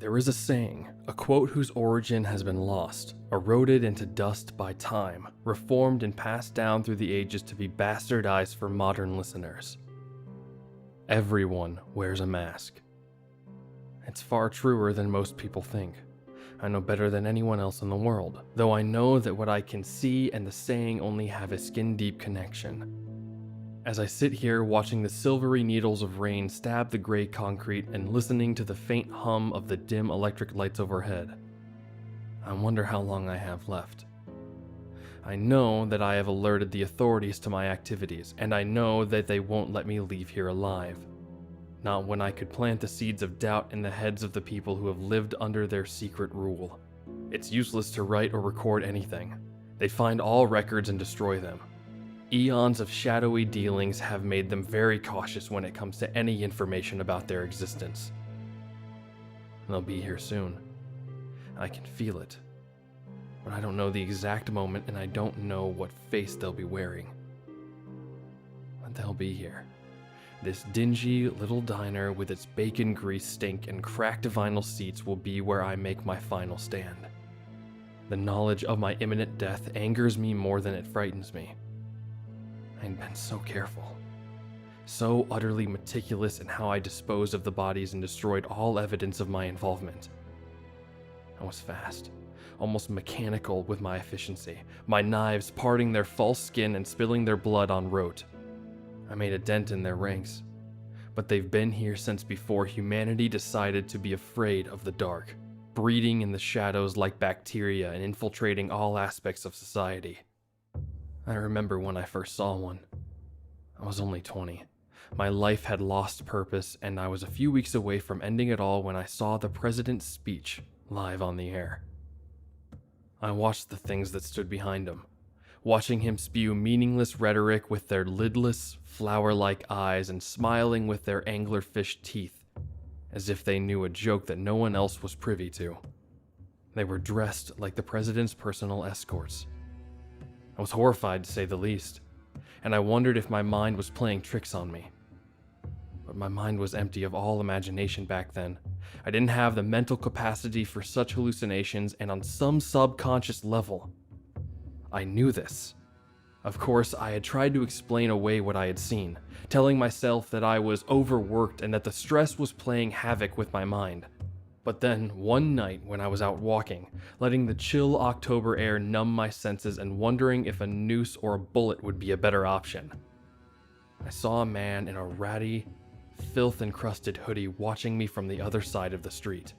There is a saying, a quote whose origin has been lost, eroded into dust by time, reformed and passed down through the ages to be bastardized for modern listeners. Everyone wears a mask. It's far truer than most people think. I know better than anyone else in the world, though I know that what I can see and the saying only have a skin-deep connection. As I sit here watching the silvery needles of rain stab the gray concrete and listening to the faint hum of the dim electric lights overhead, I wonder how long I have left. I know that I have alerted the authorities to my activities, and I know that they won't let me leave here alive. Not when I could plant the seeds of doubt in the heads of the people who have lived under their secret rule. It's useless to write or record anything. They find all records and destroy them. Eons of shadowy dealings have made them very cautious when it comes to any information about their existence. They'll be here soon. I can feel it. But I don't know the exact moment, and I don't know what face they'll be wearing. But they'll be here. This dingy little diner with its bacon grease stink and cracked vinyl seats will be where I make my final stand. The knowledge of my imminent death angers me more than it frightens me. I'd been so careful, so utterly meticulous in how I disposed of the bodies and destroyed all evidence of my involvement. I was fast, almost mechanical with my efficiency, my knives parting their false skin and spilling their blood on rote. I made a dent in their ranks, but they've been here since before humanity decided to be afraid of the dark, breeding in the shadows like bacteria and infiltrating all aspects of society. I remember when I first saw one. I was only 20. My life had lost purpose, and I was a few weeks away from ending it all when I saw the president's speech live on the air. I watched the things that stood behind him, watching him spew meaningless rhetoric with their lidless, flower-like eyes and smiling with their anglerfish teeth, as if they knew a joke that no one else was privy to. They were dressed like the president's personal escorts. I was horrified, to say the least, and I wondered if my mind was playing tricks on me. But my mind was empty of all imagination back then. I didn't have the mental capacity for such hallucinations, and on some subconscious level, I knew this. Of course, I had tried to explain away what I had seen, telling myself that I was overworked and that the stress was playing havoc with my mind. But then, one night when I was out walking, letting the chill October air numb my senses and wondering if a noose or a bullet would be a better option, I saw a man in a ratty, filth-encrusted hoodie watching me from the other side of the street.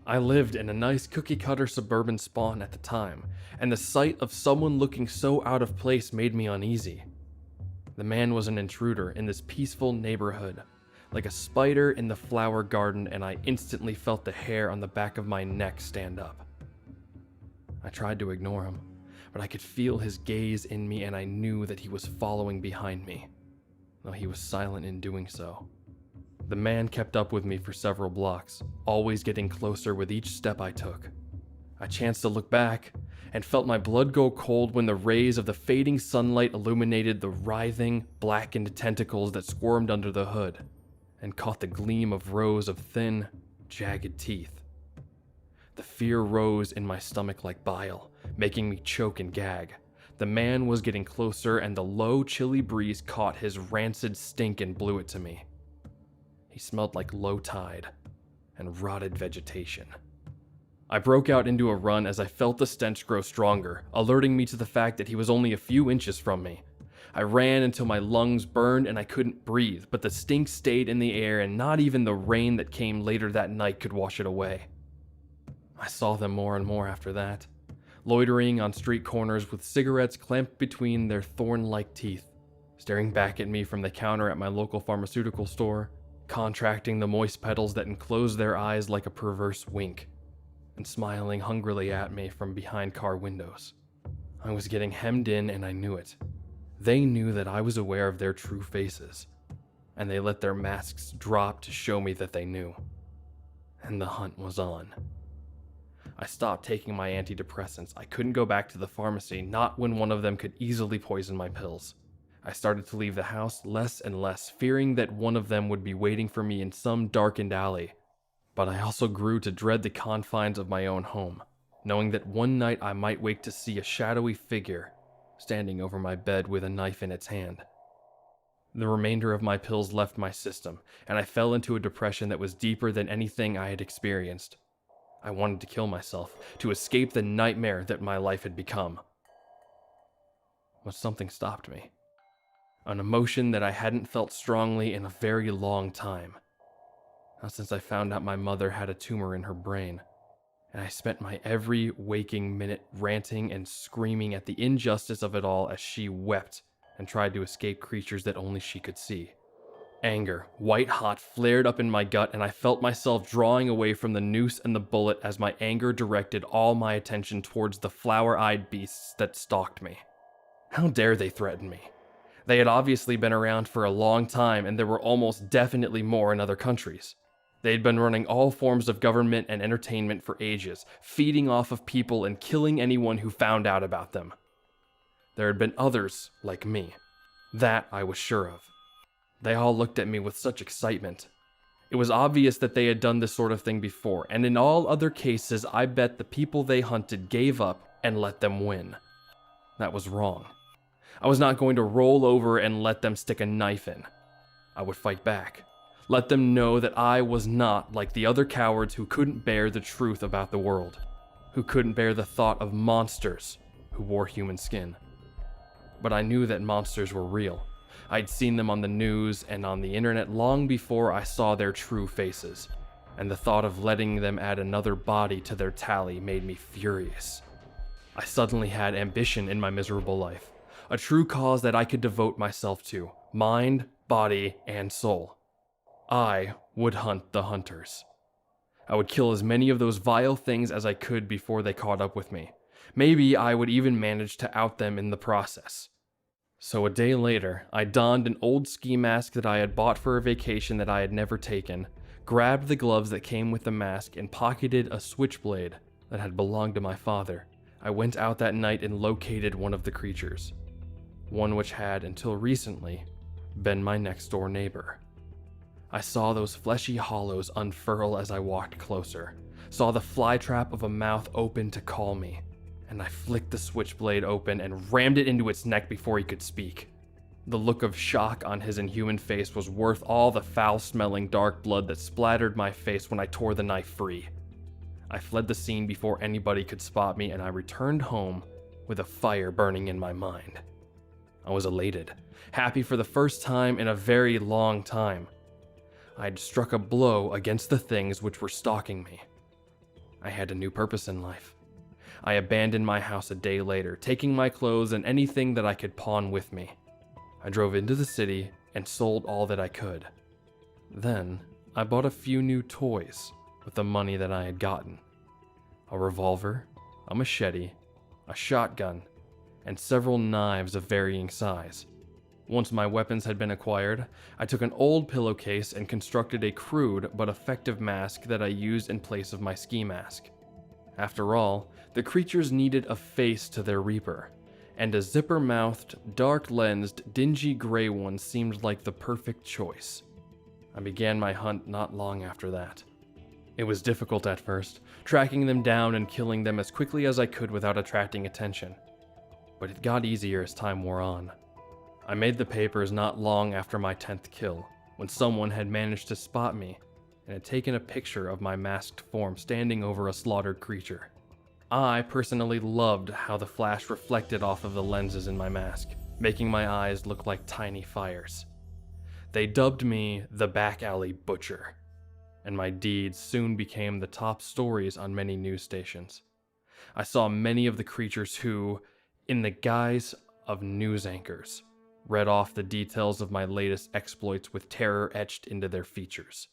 I lived in a nice cookie-cutter suburban spawn at the time, and the sight of someone looking so out of place made me uneasy. The man was an intruder in this peaceful neighborhood, like a spider in the flower garden, and I instantly felt the hair on the back of my neck stand up. I tried to ignore him, but I could feel his gaze in me, and I knew that he was following behind me, though he was silent in doing so. The man kept up with me for several blocks, always getting closer with each step I took. I chanced to look back, and felt my blood go cold when the rays of the fading sunlight illuminated the writhing, blackened tentacles that squirmed under the hood, and caught the gleam of rows of thin, jagged teeth. The fear rose in my stomach like bile, making me choke and gag. The man was getting closer, and the low, chilly breeze caught his rancid stink and blew it to me. He smelled like low tide and rotted vegetation. I broke out into a run as I felt the stench grow stronger, alerting me to the fact that he was only a few inches from me. I ran until my lungs burned and I couldn't breathe, but the stink stayed in the air, and not even the rain that came later that night could wash it away. I saw them more and more after that, loitering on street corners with cigarettes clamped between their thorn-like teeth, staring back at me from the counter at my local pharmaceutical store, contracting the moist petals that enclosed their eyes like a perverse wink, and smiling hungrily at me from behind car windows. I was getting hemmed in, and I knew it. They knew that I was aware of their true faces, and they let their masks drop to show me that they knew. And the hunt was on. I stopped taking my antidepressants. I couldn't go back to the pharmacy, not when one of them could easily poison my pills. I started to leave the house less and less, fearing that one of them would be waiting for me in some darkened alley, But I also grew to dread the confines of my own home, knowing that one night I might wake to see a shadowy figure standing over my bed with a knife in its hand. The remainder of my pills left my system, and I fell into a depression that was deeper than anything I had experienced. I wanted to kill myself, to escape the nightmare that my life had become. But something stopped me. An emotion that I hadn't felt strongly in a very long time. Not since I found out my mother had a tumor in her brain. And I spent my every waking minute ranting and screaming at the injustice of it all as she wept and tried to escape creatures that only she could see. Anger, white hot, flared up in my gut, and I felt myself drawing away from the noose and the bullet as my anger directed all my attention towards the flower-eyed beasts that stalked me. How dare they threaten me? They had obviously been around for a long time, and there were almost definitely more in other countries. They had been running all forms of government and entertainment for ages, feeding off of people and killing anyone who found out about them. There had been others like me. That I was sure of. They all looked at me with such excitement. It was obvious that they had done this sort of thing before, and in all other cases, I bet the people they hunted gave up and let them win. That was wrong. I was not going to roll over and let them stick a knife in. I would fight back. Let them know that I was not like the other cowards who couldn't bear the truth about the world, who couldn't bear the thought of monsters who wore human skin. But I knew that monsters were real. I'd seen them on the news and on the internet long before I saw their true faces, and the thought of letting them add another body to their tally made me furious. I suddenly had ambition in my miserable life, a true cause that I could devote myself to, mind, body, and soul. I would hunt the hunters. I would kill as many of those vile things as I could before they caught up with me. Maybe I would even manage to out them in the process. So a day later, I donned an old ski mask that I had bought for a vacation that I had never taken, grabbed the gloves that came with the mask, and pocketed a switchblade that had belonged to my father. I went out that night and located one of the creatures. One which had, until recently, been my next-door neighbor. I saw those fleshy hollows unfurl as I walked closer, saw the flytrap of a mouth open to call me, and I flicked the switchblade open and rammed it into its neck before he could speak. The look of shock on his inhuman face was worth all the foul-smelling dark blood that splattered my face when I tore the knife free. I fled the scene before anybody could spot me, and I returned home with a fire burning in my mind. I was elated, happy for the first time in a very long time. I had struck a blow against the things which were stalking me. I had a new purpose in life. I abandoned my house a day later, taking my clothes and anything that I could pawn with me. I drove into the city and sold all that I could. Then, I bought a few new toys with the money that I had gotten. A revolver, a machete, a shotgun, and several knives of varying size. Once my weapons had been acquired, I took an old pillowcase and constructed a crude but effective mask that I used in place of my ski mask. After all, the creatures needed a face to their reaper, and a zipper-mouthed, dark-lensed, dingy gray one seemed like the perfect choice. I began my hunt not long after that. It was difficult at first, tracking them down and killing them as quickly as I could without attracting attention. But it got easier as time wore on. I made the papers not long after my 10th kill, when someone had managed to spot me and had taken a picture of my masked form standing over a slaughtered creature. I personally loved how the flash reflected off of the lenses in my mask, making my eyes look like tiny fires. They dubbed me the Back Alley Butcher, and my deeds soon became the top stories on many news stations. I saw many of the creatures who, in the guise of news anchors, read off the details of my latest exploits with terror etched into their features.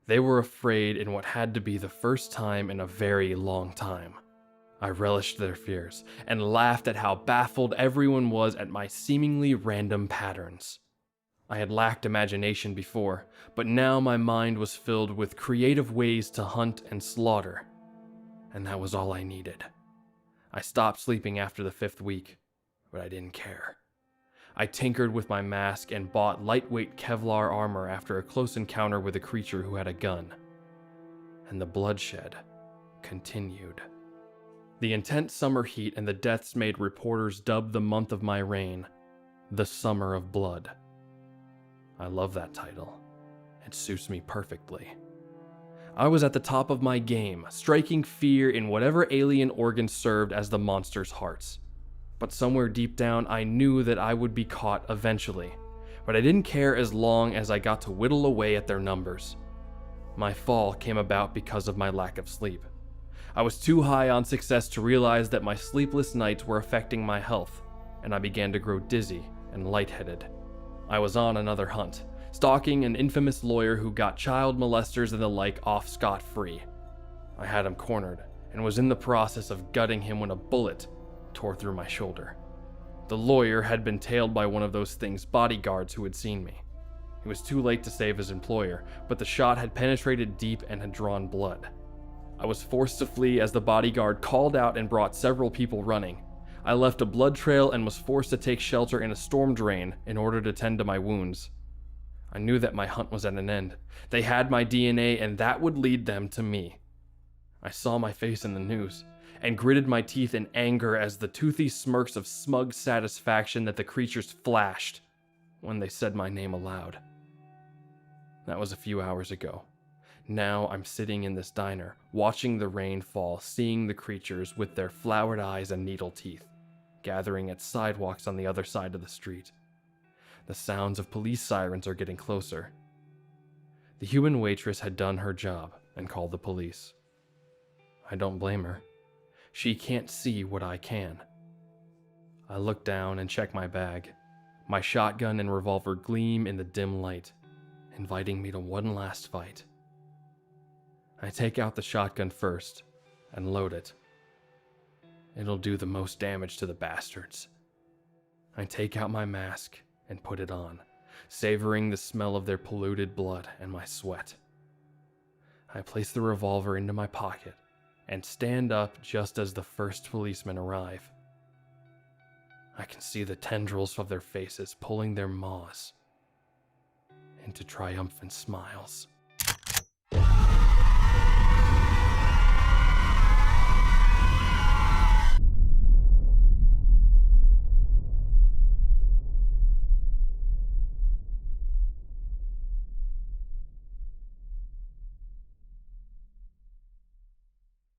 They were afraid in what had to be the first time in a very long time. I relished their fears and laughed at how baffled everyone was at my seemingly random patterns. I had lacked imagination before, but now my mind was filled with creative ways to hunt and slaughter, and that was all I needed. I stopped sleeping after the 5th week, but I didn't care. I tinkered with my mask and bought lightweight Kevlar armor after a close encounter with a creature who had a gun. and the bloodshed continued. The intense summer heat and the deaths made reporters dub the month of my reign the Summer of Blood. I love that title. It suits me perfectly. I was at the top of my game, striking fear in whatever alien organ served as the monsters' hearts. But somewhere deep down, I knew that I would be caught eventually. But I didn't care as long as I got to whittle away at their numbers. My fall came about because of my lack of sleep. I was too high on success to realize that my sleepless nights were affecting my health, and I began to grow dizzy and lightheaded. I was on another hunt, stalking an infamous lawyer who got child molesters and the like off scot-free. I had him cornered and was in the process of gutting him when a bullet tore through my shoulder. The lawyer had been tailed by one of those things' bodyguards who had seen me. It was too late to save his employer, but the shot had penetrated deep and had drawn blood. I was forced to flee as the bodyguard called out and brought several people running. I left a blood trail and was forced to take shelter in a storm drain in order to tend to my wounds. I knew that my hunt was at an end. They had my DNA and that would lead them to me. I saw my face in the news and gritted my teeth in anger as the toothy smirks of smug satisfaction that the creatures flashed when they said my name aloud. That was a few hours ago. Now I'm sitting in this diner, watching the rain fall, seeing the creatures with their flowered eyes and needle teeth, gathering at sidewalks on the other side of the street. The sounds of police sirens are getting closer. The human waitress had done her job and called the police. I don't blame her. She can't see what I can. I look down and check my bag. My shotgun and revolver gleam in the dim light, inviting me to one last fight. I take out the shotgun first and load it. It'll do the most damage to the bastards. I take out my mask and put it on, savoring the smell of their polluted blood and my sweat. I place the revolver into my pocket and stand up just as the first policemen arrive. I can see the tendrils of their faces pulling their maws into triumphant smiles.